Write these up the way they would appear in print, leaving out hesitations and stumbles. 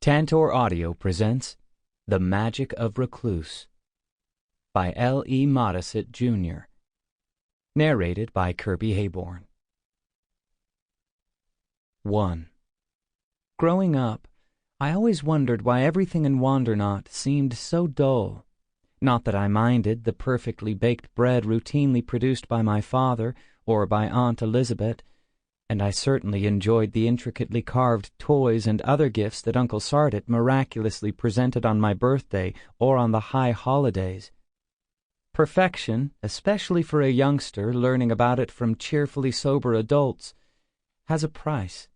Tantor Audio presents The Magic of Recluce by L.E. Modesitt, Jr. Narrated by Kirby Heyborne. 1. Growing up, I always wondered why everything in Wanderjahr seemed so dull. Not that I minded the perfectly baked bread routinely produced by my father or by Aunt Elizabeth, and I certainly enjoyed the intricately carved toys and other gifts that Uncle Sardet miraculously presented on my birthday or on the high holidays. Perfection, especially for a youngster learning about it from cheerfully sober adults, has a price.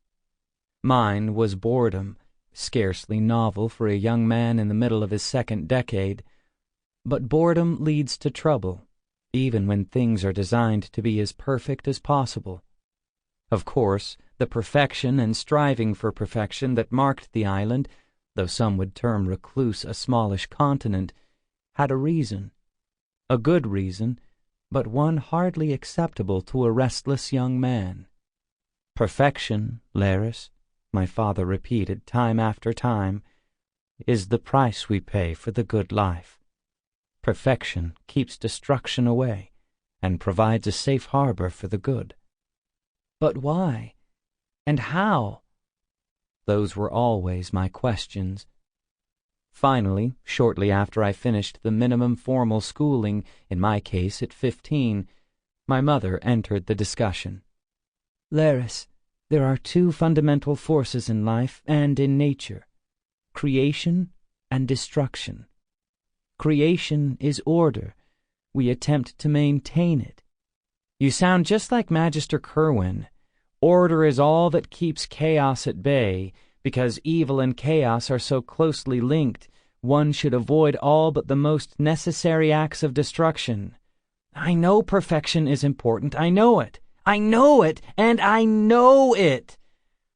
Mine was boredom, scarcely novel for a young man in the middle of his second decade, but boredom leads to trouble, even when things are designed to be as perfect as possible. Of course, the perfection and striving for perfection that marked the island, though some would term Recluce a smallish continent, had a reason. A good reason, but one hardly acceptable to a restless young man. Perfection, Lerris, my father repeated time after time, is the price we pay for the good life. Perfection keeps destruction away and provides a safe harbor for the good. But why? And how? Those were always my questions. Finally, shortly after I finished the minimum formal schooling, in my case at 15, my mother entered the discussion. Lerris, there are two fundamental forces in life and in nature, creation and destruction. Creation is order. We attempt to maintain it. You sound just like Magister Kerwin. Order is all that keeps chaos at bay. Because evil and chaos are so closely linked, one should avoid all but the most necessary acts of destruction. I know perfection is important. I know it. I know it, and I know it.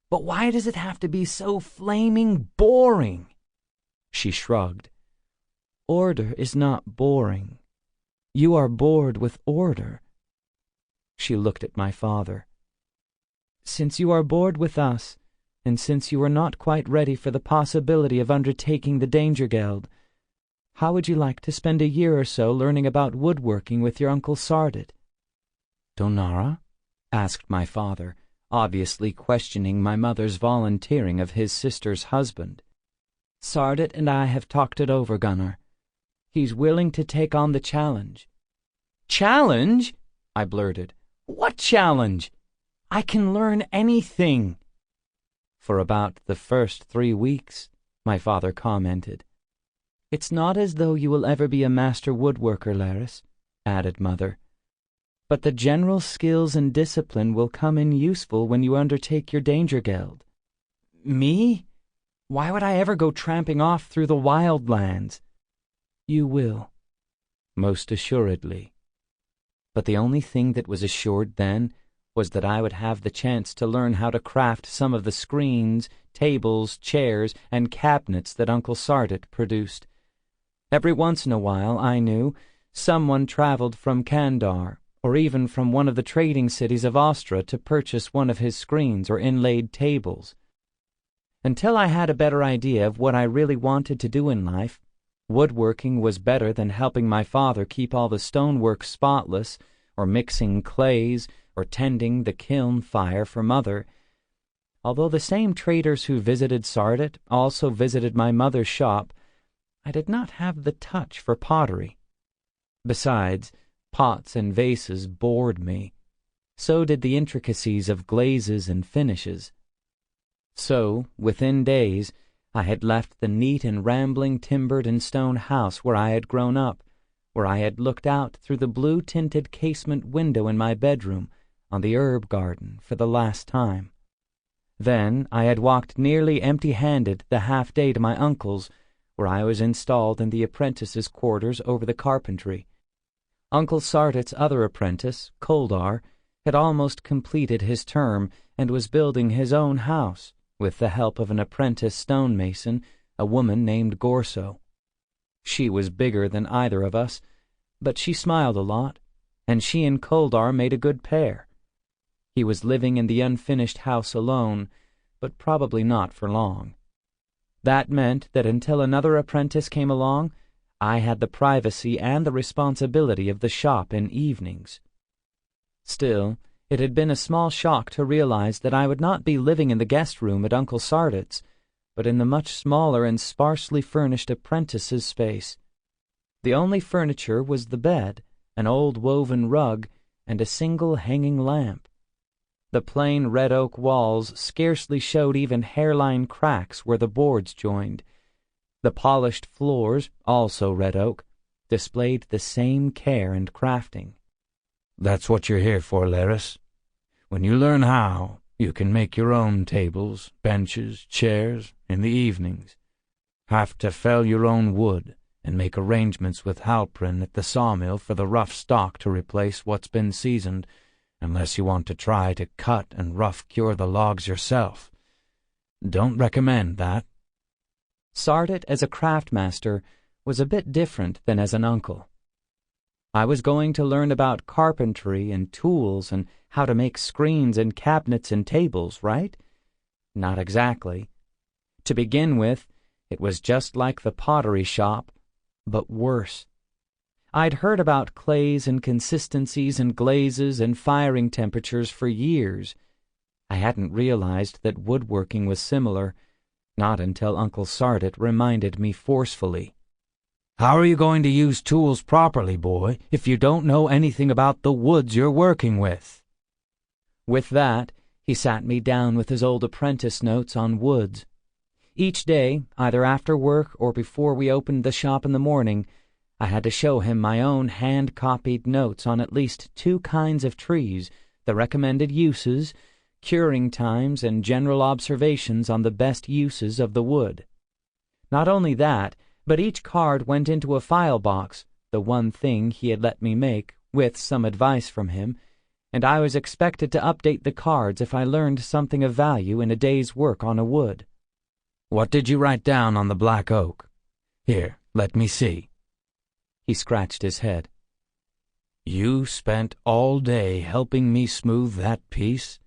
But why does it have to be so flaming boring? She shrugged. Order is not boring. You are bored with order. She looked at my father. Since you are bored with us, and since you are not quite ready for the possibility of undertaking the dangergeld, how would you like to spend a year or so learning about woodworking with your Uncle Sardet? Donara? Asked my father, obviously questioning my mother's volunteering of his sister's husband. Sardet and I have talked it over, Gunnar. He's willing to take on the challenge. Challenge? I blurted. What challenge? I can learn anything. For about the first 3 weeks, my father commented. It's not as though you will ever be a master woodworker, Lerris, added Mother. But the general skills and discipline will come in useful when you undertake your dangergeld. Me? Why would I ever go tramping off through the wild lands? You will, most assuredly. But the only thing that was assured then was that I would have the chance to learn how to craft some of the screens, tables, chairs, and cabinets that Uncle Sardet produced. Every once in a while, I knew, someone traveled from Kandar, or even from one of the trading cities of Ostra to purchase one of his screens or inlaid tables. Until I had a better idea of what I really wanted to do in life, woodworking was better than helping my father keep all the stonework spotless, or mixing clays, or tending the kiln fire for Mother, although the same traders who visited Sardet also visited my mother's shop. I did not have the touch for pottery. Besides, pots and vases bored me. So did the intricacies of glazes and finishes. So, within days, I had left the neat and rambling timbered and stone house where I had grown up, where I had looked out through the blue-tinted casement window in my bedroom on the herb garden for the last time. Then I had walked nearly empty-handed the half-day to my uncle's, where I was installed in the apprentices' quarters over the carpentry. Uncle Sardet's other apprentice, Koldar, had almost completed his term and was building his own house, with the help of an apprentice stonemason, a woman named Gorso. She was bigger than either of us, but she smiled a lot, and she and Koldar made a good pair. He was living in the unfinished house alone, but probably not for long. That meant that until another apprentice came along, I had the privacy and the responsibility of the shop in evenings. Still, it had been a small shock to realize that I would not be living in the guest room at Uncle Sardit's, but in the much smaller and sparsely furnished apprentice's space. The only furniture was the bed, an old woven rug, and a single hanging lamp. The plain red oak walls scarcely showed even hairline cracks where the boards joined. The polished floors, also red oak, displayed the same care and crafting. "That's what you're here for, Lerris. When you learn how, you can make your own tables, benches, chairs, in the evenings. Have to fell your own wood, and make arrangements with Halprin at the sawmill for the rough stock to replace what's been seasoned, unless you want to try to cut and rough-cure the logs yourself. Don't recommend that." Sardit as a craftmaster was a bit different than as an uncle. I was going to learn about carpentry and tools and how to make screens and cabinets and tables, right? Not exactly. To begin with, it was just like the pottery shop, but worse. I'd heard about clays and consistencies and glazes and firing temperatures for years. I hadn't realized that woodworking was similar, not until Uncle Sardit reminded me forcefully. "How are you going to use tools properly, boy, if you don't know anything about the woods you're working with?" With that, he sat me down with his old apprentice notes on woods. Each day, either after work or before we opened the shop in the morning, I had to show him my own hand-copied notes on at least 2 kinds of trees, the recommended uses, curing times, and general observations on the best uses of the wood. Not only that, but each card went into a file box, the one thing he had let me make, with some advice from him, and I was expected to update the cards if I learned something of value in a day's work on a wood. "What did you write down on the black oak? Here, let me see." He scratched his head. "You spent all day helping me smooth that piece,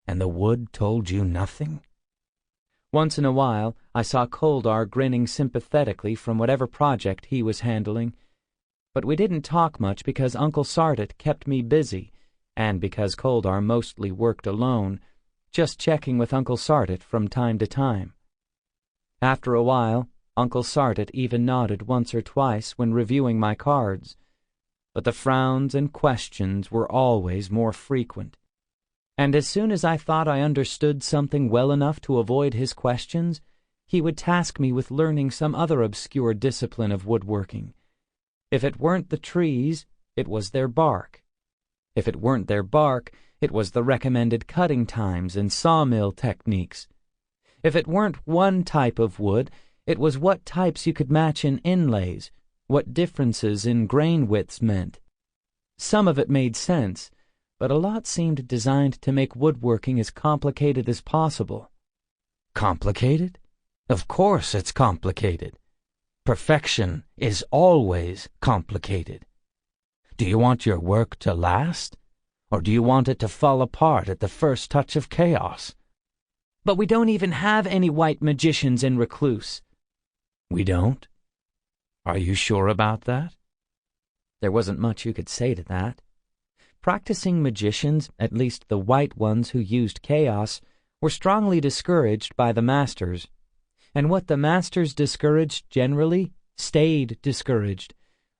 and the wood told you nothing?" Once in a while, I saw Koldar grinning sympathetically from whatever project he was handling. But we didn't talk much because Uncle Sardit kept me busy, and because Koldar mostly worked alone, just checking with Uncle Sardit from time to time. After a while, Uncle Sardit even nodded once or twice when reviewing my cards, but the frowns and questions were always more frequent. And as soon as I thought I understood something well enough to avoid his questions, he would task me with learning some other obscure discipline of woodworking. If it weren't the trees, it was their bark. If it weren't their bark, it was the recommended cutting times and sawmill techniques. If it weren't one type of wood, it was what types you could match in inlays, what differences in grain widths meant. Some of it made sense, but a lot seemed designed to make woodworking as complicated as possible. Complicated? Of course it's complicated. Perfection is always complicated. Do you want your work to last, or do you want it to fall apart at the first touch of chaos? But we don't even have any white magicians in Recluce. We don't? Are you sure about that? There wasn't much you could say to that. Practicing magicians, at least the white ones who used chaos, were strongly discouraged by the masters. And what the masters discouraged generally stayed discouraged,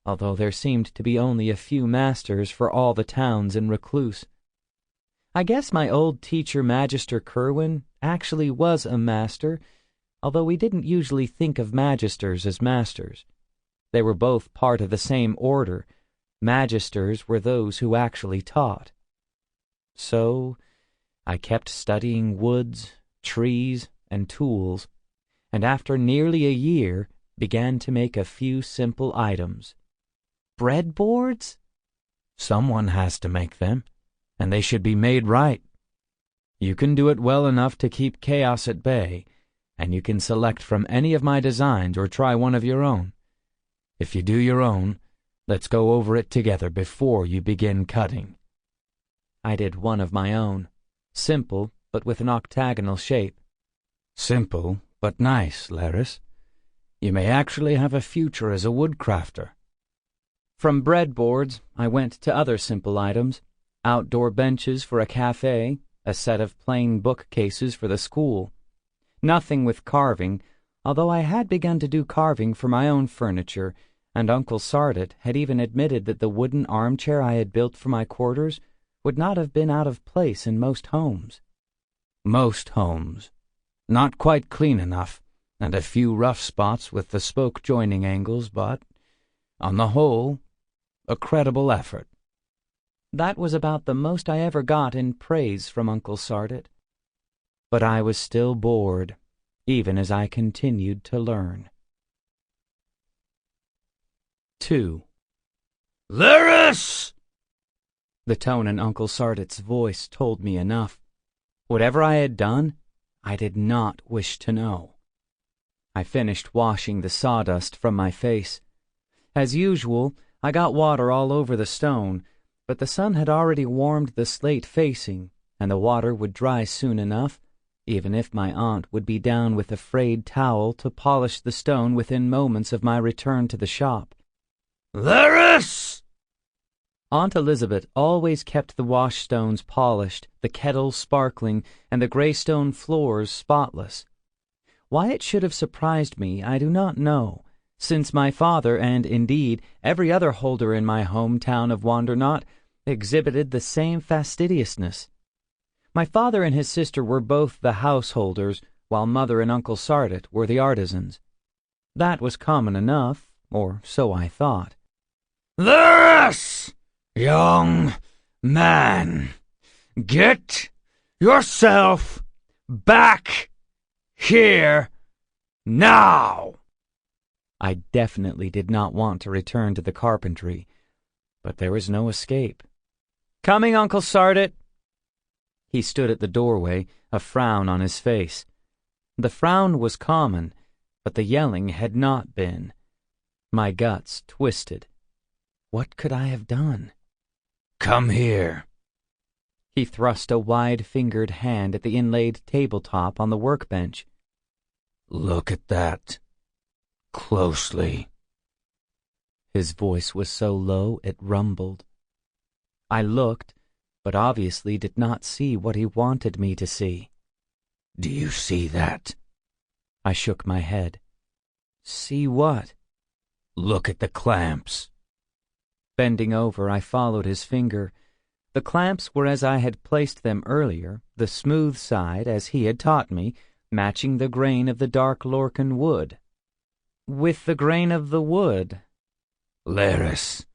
although there seemed to be only a few masters for all the towns in Recluce. I guess my old teacher Magister Kerwin actually was a master, although we didn't usually think of magisters as masters. They were both part of the same order. Magisters were those who actually taught. So I kept studying woods, trees, and tools, and after nearly a year began to make a few simple items. Breadboards? Someone has to make them, and they should be made right. You can do it well enough to keep chaos at bay, and you can select from any of my designs or try one of your own. If you do your own, let's go over it together before you begin cutting. I did one of my own, simple but with an octagonal shape. Simple but nice, Lerris. You may actually have a future as a woodcrafter. From breadboards, I went to other simple items: outdoor benches for a cafe, a set of plain bookcases for the school. Nothing with carving, although I had begun to do carving for my own furniture, and Uncle Sardit had even admitted that the wooden armchair I had built for my quarters would not have been out of place in most homes. Most homes. Not quite clean enough, and a few rough spots with the spoke joining angles, but, on the whole, a credible effort. That was about the most I ever got in praise from Uncle Sardit. But I was still bored, even as I continued to learn. 2. Lerris! The tone in Uncle Sardit's voice told me enough. Whatever I had done, I did not wish to know. I finished washing the sawdust from my face. As usual, I got water all over the stone, but the sun had already warmed the slate facing, and the water would dry soon enough, even if my aunt would be down with a frayed towel to polish the stone within moments of my return to the shop. Lerris! Aunt Elizabeth always kept the washstones polished, the kettle sparkling, and the gray stone floors spotless. Why it should have surprised me, I do not know, since my father, and indeed every other holder in my hometown of Wandernot, exhibited the same fastidiousness. My father and his sister were both the householders, while Mother and Uncle Sardit were the artisans. That was common enough, or so I thought. Lerris! Young man, get yourself back here now! I definitely did not want to return to the carpentry, but there was no escape. "Coming, Uncle Sardit!" He stood at the doorway, a frown on his face. The frown was common, but the yelling had not been. My guts twisted. What could I have done? Come here. He thrust a wide-fingered hand at the inlaid tabletop on the workbench. Look at that. Closely. His voice was so low it rumbled. I looked, but obviously did not see what he wanted me to see. Do you see that? I shook my head. See what? Look at the clamps. Bending over, I followed his finger. The clamps were as I had placed them earlier, the smooth side, as he had taught me, matching the grain of the dark Lorcan wood. With the grain of the wood. Lerris,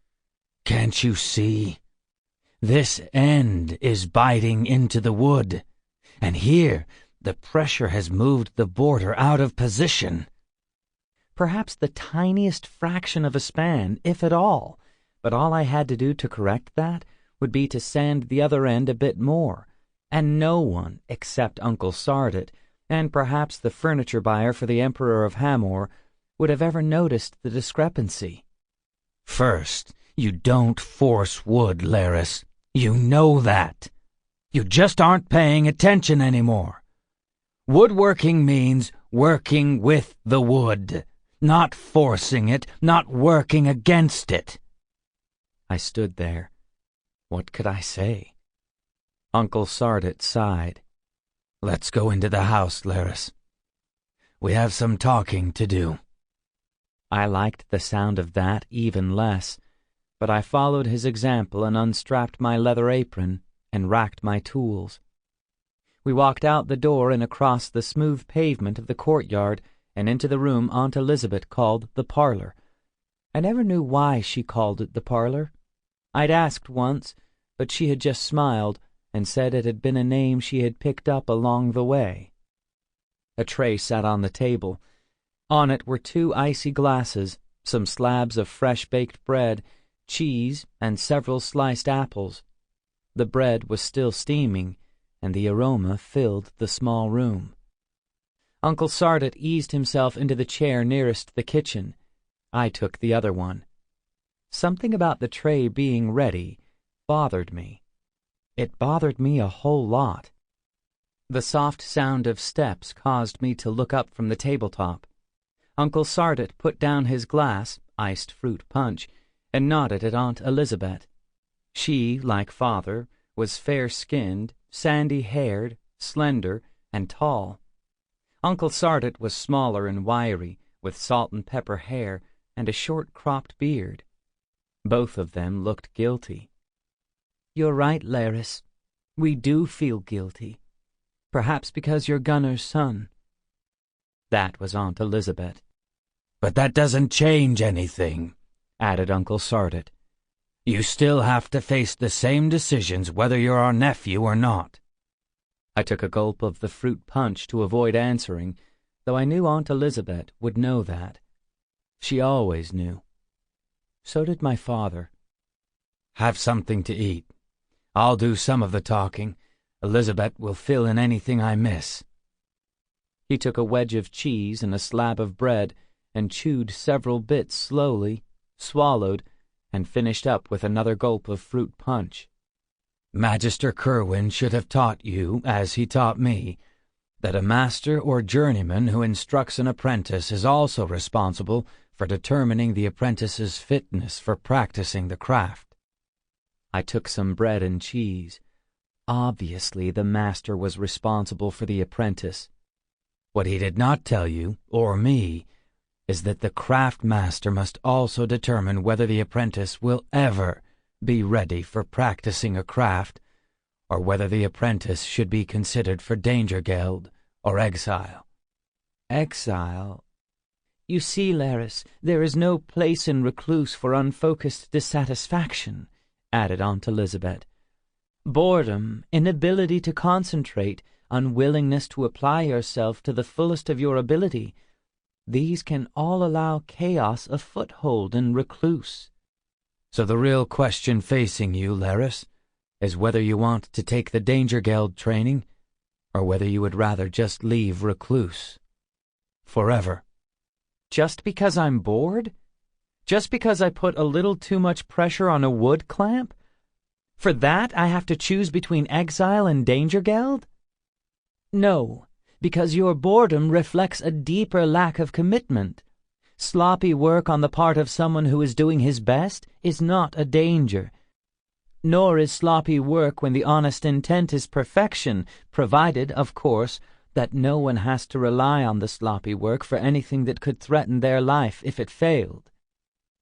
can't you see? This end is biting into the wood, and here the pressure has moved the border out of position. Perhaps the tiniest fraction of a span, if at all, but all I had to do to correct that would be to sand the other end a bit more, and no one, except Uncle Sardit, and perhaps the furniture buyer for the Emperor of Hamor, would have ever noticed the discrepancy. First, you don't force wood, Lerris. You know that. You just aren't paying attention anymore. Woodworking means working with the wood, not forcing it, not working against it. I stood there. What could I say? Uncle Sardit sighed. Let's go into the house, Lerris. We have some talking to do. I liked the sound of that even less, but I followed his example and unstrapped my leather apron and racked my tools. We walked out the door and across the smooth pavement of the courtyard and into the room Aunt Elizabeth called the parlor. I never knew why she called it the parlor. I'd asked once, but she had just smiled and said it had been a name she had picked up along the way. A tray sat on the table. On it were 2 icy glasses, some slabs of fresh-baked bread, cheese, and several sliced apples. The bread was still steaming, and the aroma filled the small room. Uncle Sardit eased himself into the chair nearest the kitchen. I took the other one. Something about the tray being ready bothered me. It bothered me a whole lot. The soft sound of steps caused me to look up from the tabletop. Uncle Sardit put down his glass, iced fruit punch, and nodded at Aunt Elizabeth. She, like father, was fair-skinned, sandy-haired, slender, and tall. Uncle Sardit was smaller and wiry, with salt-and-pepper hair and a short-cropped beard. Both of them looked guilty. "You're right, Lerris. We do feel guilty. Perhaps because you're Gunner's son." That was Aunt Elizabeth. "But that doesn't change anything," added Uncle Sardit. "You still have to face the same decisions whether you're our nephew or not." I took a gulp of the fruit punch to avoid answering, though I knew Aunt Elizabeth would know that. She always knew. So did my father. "Have something to eat. I'll do some of the talking. Elizabeth will fill in anything I miss." He took a wedge of cheese and a slab of bread and chewed several bits slowly, swallowed, and finished up with another gulp of fruit punch. "Magister Kerwin should have taught you, as he taught me, that a master or journeyman who instructs an apprentice is also responsible for determining the apprentice's fitness for practicing the craft." I took some bread and cheese. Obviously, the master was responsible for the apprentice. What he did not tell you, or me, is that the craft master must also determine whether the apprentice will ever be ready for practicing a craft, or whether the apprentice should be considered for dangergeld or exile. Exile? You see, Lerris, there is no place in Recluce for unfocused dissatisfaction, added Aunt Elizabeth. Boredom, inability to concentrate, unwillingness to apply yourself to the fullest of your ability, these can all allow chaos a foothold in Recluce. So the real question facing you, Lerris, is whether you want to take the dangergeld training, or whether you would rather just leave Recluce. Forever. Just because I'm bored? Just because I put a little too much pressure on a wood clamp? For that I have to choose between exile and dangergeld? No, because your boredom reflects a deeper lack of commitment. Sloppy work on the part of someone who is doing his best is not a danger. Nor is sloppy work when the honest intent is perfection, provided, of course, that no one has to rely on the sloppy work for anything that could threaten their life if it failed.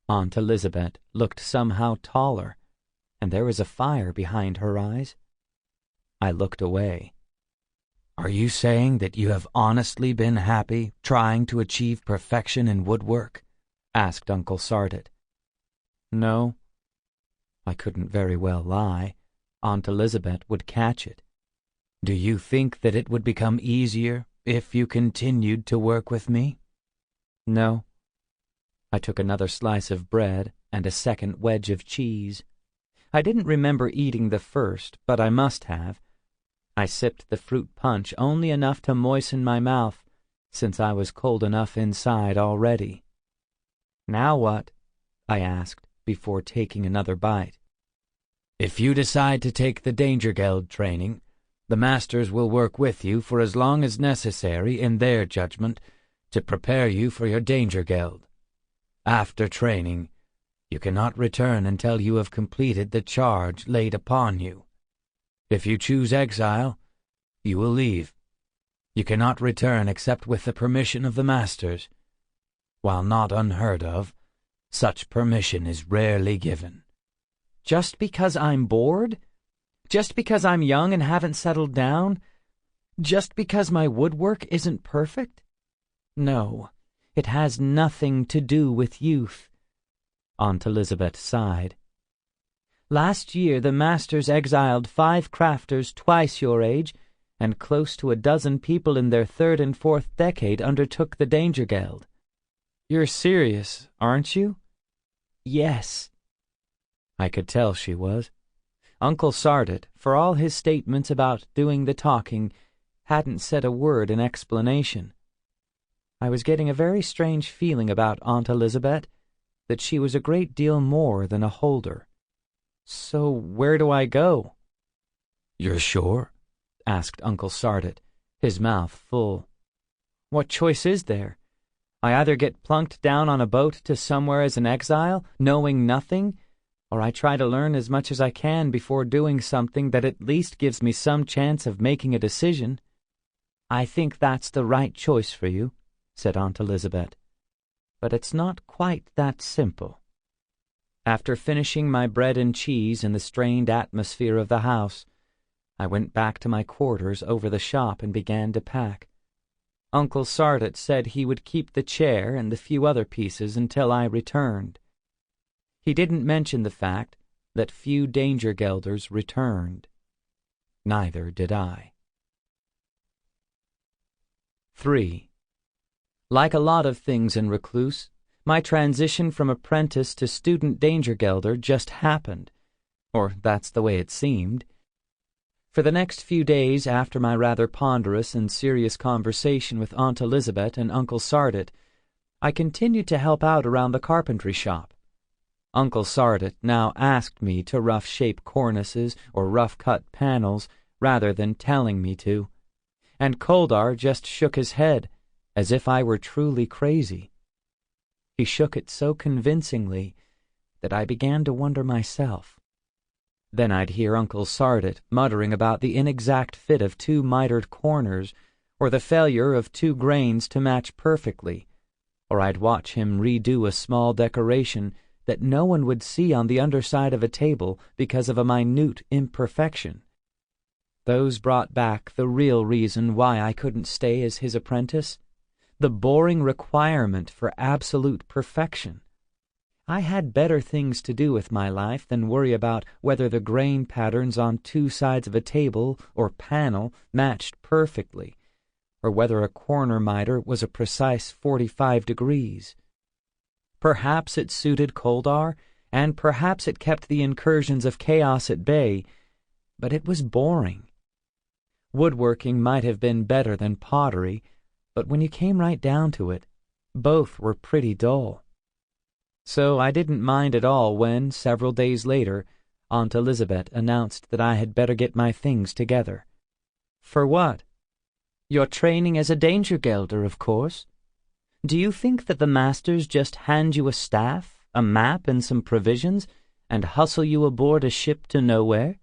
Aunt Elizabeth looked somehow taller, and there was a fire behind her eyes. I looked away. Are you saying that you have honestly been happy trying to achieve perfection in woodwork? Asked Uncle Sardit. No. I couldn't very well lie. Aunt Elizabeth would catch it. Do you think that it would become easier if you continued to work with me? No. I took another slice of bread and a second wedge of cheese. I didn't remember eating the first, but I must have. I sipped the fruit punch only enough to moisten my mouth, since I was cold enough inside already. Now what? I asked before taking another bite. If you decide to take the dangergeld training, the masters will work with you for as long as necessary in their judgment to prepare you for your dangergeld. After training, you cannot return until you have completed the charge laid upon you. If you choose exile, you will leave. You cannot return except with the permission of the masters. While not unheard of, such permission is rarely given. Just because I'm bored? Just because I'm young and haven't settled down? Just because my woodwork isn't perfect? No, it has nothing to do with youth. Aunt Elizabeth sighed. Last year the masters exiled 5 crafters twice your age, and close to a dozen people in their 3rd and 4th decade undertook the dangergeld. You're serious, aren't you? Yes. I could tell she was. Uncle Sardit, for all his statements about doing the talking, hadn't said a word in explanation. I was getting a very strange feeling about Aunt Elizabeth, that she was a great deal more than a holder. So where do I go? You're sure? asked Uncle Sardit, his mouth full. "What choice is there? I either get plunked down on a boat to somewhere as an exile, knowing nothing, or I try to learn as much as I can before doing something that at least gives me some chance of making a decision." "I think that's the right choice for you," said Aunt Elizabeth. "But it's not quite that simple." After finishing my bread and cheese in the strained atmosphere of the house, I went back to my quarters over the shop and began to pack. Uncle Sardit said he would keep the chair and the few other pieces until I returned. He didn't mention the fact that few dangergelders returned. Neither did I. 3. Like a lot of things in Recluce, my transition from apprentice to student dangergelder just happened, or that's the way it seemed. For the next few days after my rather ponderous and serious conversation with Aunt Elizabeth and Uncle Sardit, I continued to help out around the carpentry shop. Uncle Sardit now asked me to rough-shape cornices or rough-cut panels rather than telling me to, and Koldar just shook his head, as if I were truly crazy. He shook it so convincingly that I began to wonder myself. Then I'd hear Uncle Sardit muttering about the inexact fit of 2 mitered corners, or the failure of 2 grains to match perfectly, or I'd watch him redo a small decoration that no one would see on the underside of a table because of a minute imperfection. Those brought back the real reason why I couldn't stay as his apprentice, the boring requirement for absolute perfection. I had better things to do with my life than worry about whether the grain patterns on 2 sides of a table or panel matched perfectly, or whether a corner miter was a precise 45 degrees. Perhaps it suited Koldar, and perhaps it kept the incursions of chaos at bay, but it was boring. Woodworking might have been better than pottery, but when you came right down to it, both were pretty dull. So I didn't mind at all when, several days later, Aunt Elizabeth announced that I had better get my things together. "For what?" "Your training as a dangergelder, of course. Do you think that the masters just hand you a staff, a map, and some provisions, and hustle you aboard a ship to nowhere?"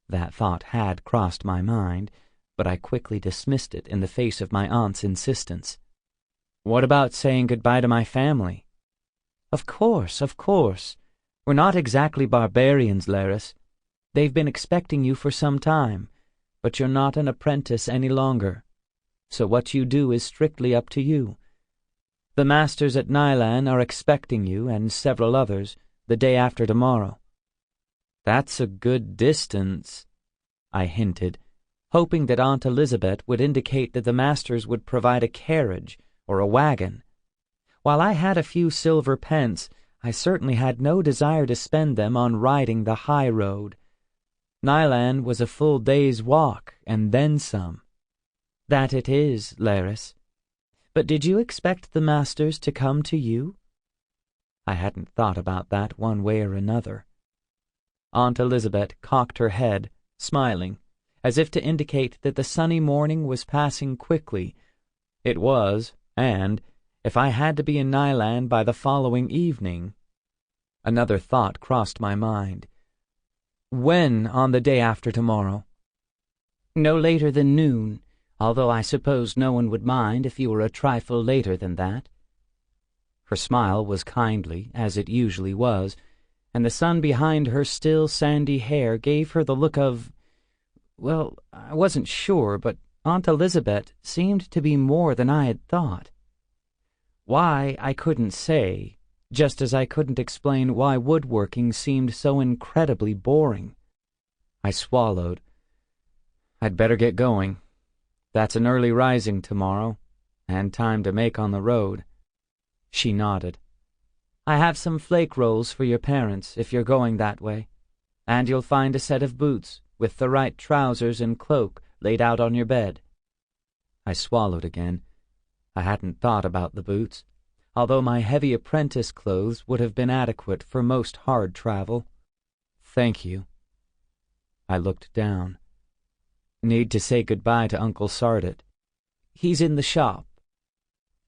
That thought had crossed my mind, but I quickly dismissed it in the face of my aunt's insistence. "What about saying goodbye to my family?" Of course. We're not exactly barbarians, Lerris. They've been expecting you for some time, but you're not an apprentice any longer. So what you do is strictly up to you. The masters at Nylan are expecting you, and several others, the day after tomorrow." "That's a good distance," I hinted, hoping that Aunt Elizabeth would indicate that the masters would provide a carriage or a wagon. While I had a few silver pence, I certainly had no desire to spend them on riding the high road. Nylan was a full day's walk, and then some. "That it is, Lerris. But did you expect the masters to come to you?" I hadn't thought about that one way or another. Aunt Elizabeth cocked her head, smiling, as if to indicate that the sunny morning was passing quickly. It was, and if I had to be in Nylan by the following evening... Another thought crossed my mind. "When on the day after tomorrow?" "No later than noon, although I suppose no one would mind if you were a trifle later than that." Her smile was kindly, as it usually was, and the sun behind her still sandy hair gave her the look of... Well, I wasn't sure, but Aunt Elizabeth seemed to be more than I had thought. Why, I couldn't say, just as I couldn't explain why woodworking seemed so incredibly boring. I swallowed. "I'd better get going. That's an early rising tomorrow, and time to make on the road." She nodded. "I have some flake rolls for your parents if you're going that way, and you'll find a set of boots with the right trousers and cloak laid out on your bed." I swallowed again. I hadn't thought about the boots, although my heavy apprentice clothes would have been adequate for most hard travel. "Thank you." I looked down. Need to say goodbye to Uncle Sardit. He's in the shop.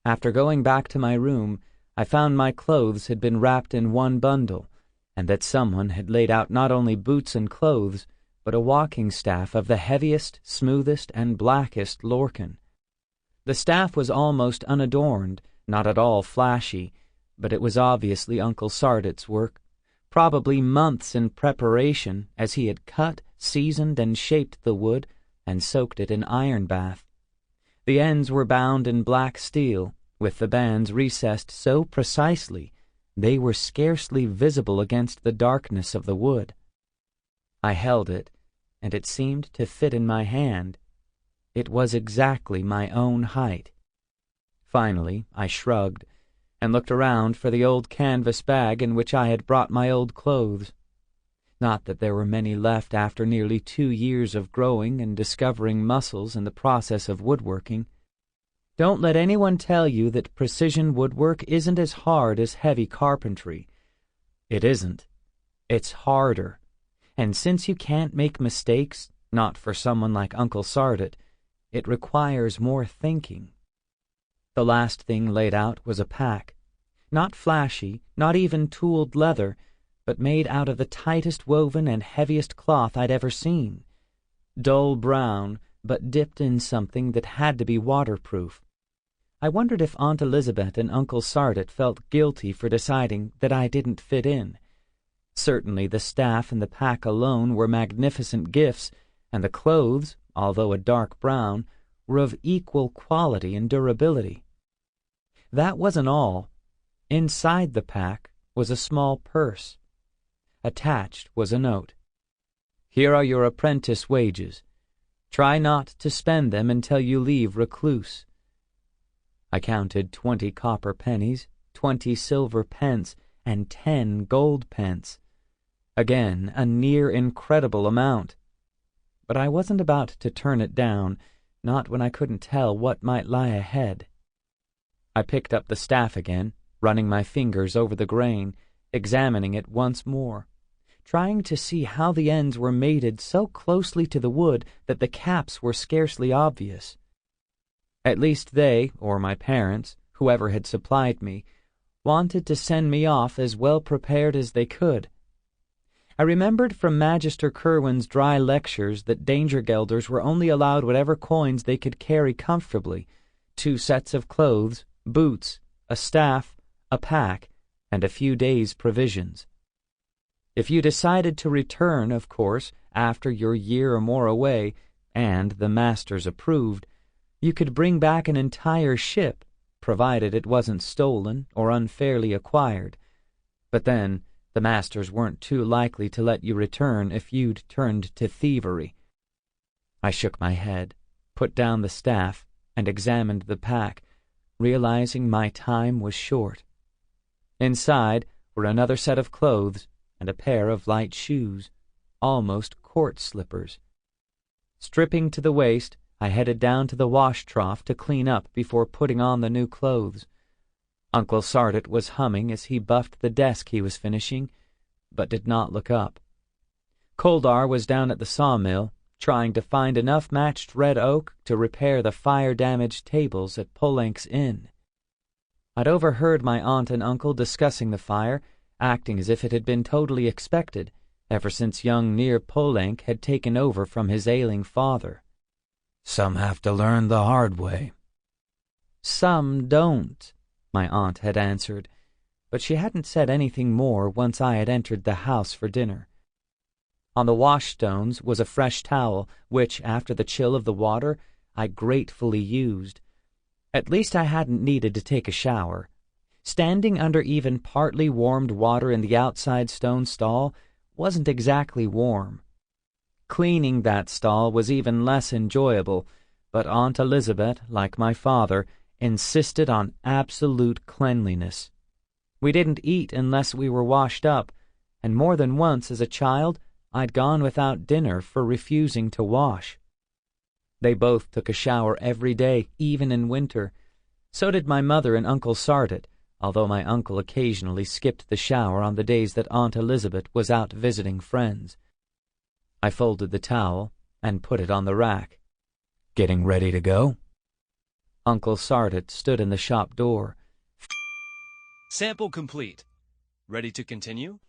After going back to my room, I found my clothes had been wrapped in one bundle, and that someone had laid out not only boots and clothes, but a walking staff of the heaviest, smoothest, and blackest lorcan. The staff was almost unadorned, not at all flashy, but it was obviously Uncle Sardit's work, probably months in preparation, as he had cut, seasoned, and shaped the wood, and soaked it in iron bath. The ends were bound in black steel, with the bands recessed so precisely they were scarcely visible against the darkness of the wood. I held it, and it seemed to fit in my hand. It was exactly my own height. Finally, I shrugged, and looked around for the old canvas bag in which I had brought my old clothes. Not that there were many left after nearly 2 years of growing and discovering muscles in the process of woodworking. Don't let anyone tell you that precision woodwork isn't as hard as heavy carpentry. It isn't. It's harder. And since you can't make mistakes, not for someone like Uncle Sardit, it requires more thinking. The last thing laid out was a pack. Not flashy, not even tooled leather, but made out of the tightest woven and heaviest cloth I'd ever seen. Dull brown, but dipped in something that had to be waterproof. I wondered if Aunt Elizabeth and Uncle Sardit felt guilty for deciding that I didn't fit in. Certainly the staff and the pack alone were magnificent gifts, and the clothes, although a dark brown, were of equal quality and durability. That wasn't all. Inside the pack was a small purse. Attached was a note. Here are your apprentice wages. Try not to spend them until you leave Recluce. I counted 20 copper pennies, 20 silver pence, and 10 gold pence. Again, a near incredible amount. But I wasn't about to turn it down, not when I couldn't tell what might lie ahead. I picked up the staff again, running my fingers over the grain, examining it once more, trying to see how the ends were mated so closely to the wood that the caps were scarcely obvious. At least they, or my parents, whoever had supplied me, wanted to send me off as well prepared as they could. I remembered from Magister Kerwin's dry lectures that dangergelders were only allowed whatever coins they could carry comfortably, 2 sets of clothes, boots, a staff, a pack, and a few days' provisions. If you decided to return, of course, after your year or more away, and the masters approved, you could bring back an entire ship, provided it wasn't stolen or unfairly acquired. But then, the masters weren't too likely to let you return if you'd turned to thievery. I shook my head, put down the staff, and examined the pack, realizing my time was short. Inside were another set of clothes and a pair of light shoes, almost court slippers. Stripping to the waist, I headed down to the wash trough to clean up before putting on the new clothes. Uncle Sardit was humming as he buffed the desk he was finishing, but did not look up. Koldar was down at the sawmill, trying to find enough matched red oak to repair the fire-damaged tables at Polenk's Inn. I'd overheard my aunt and uncle discussing the fire, acting as if it had been totally expected, ever since young Near Polenk had taken over from his ailing father. Some have to learn the hard way. Some don't, my aunt had answered, but she hadn't said anything more once I had entered the house for dinner. On the washstones was a fresh towel, which, after the chill of the water, I gratefully used. At least I hadn't needed to take a shower. Standing under even partly warmed water in the outside stone stall wasn't exactly warm. Cleaning that stall was even less enjoyable, but Aunt Elizabeth, like my father, insisted on absolute cleanliness. We didn't eat unless we were washed up, and more than once as a child I'd gone without dinner for refusing to wash. They both took a shower every day, even in winter. So did my mother and Uncle Sardit, although my uncle occasionally skipped the shower on the days that Aunt Elizabeth was out visiting friends. I folded the towel, and put it on the rack. Getting ready to go? Uncle Sardit stood in the shop door. Sample complete. Ready to continue?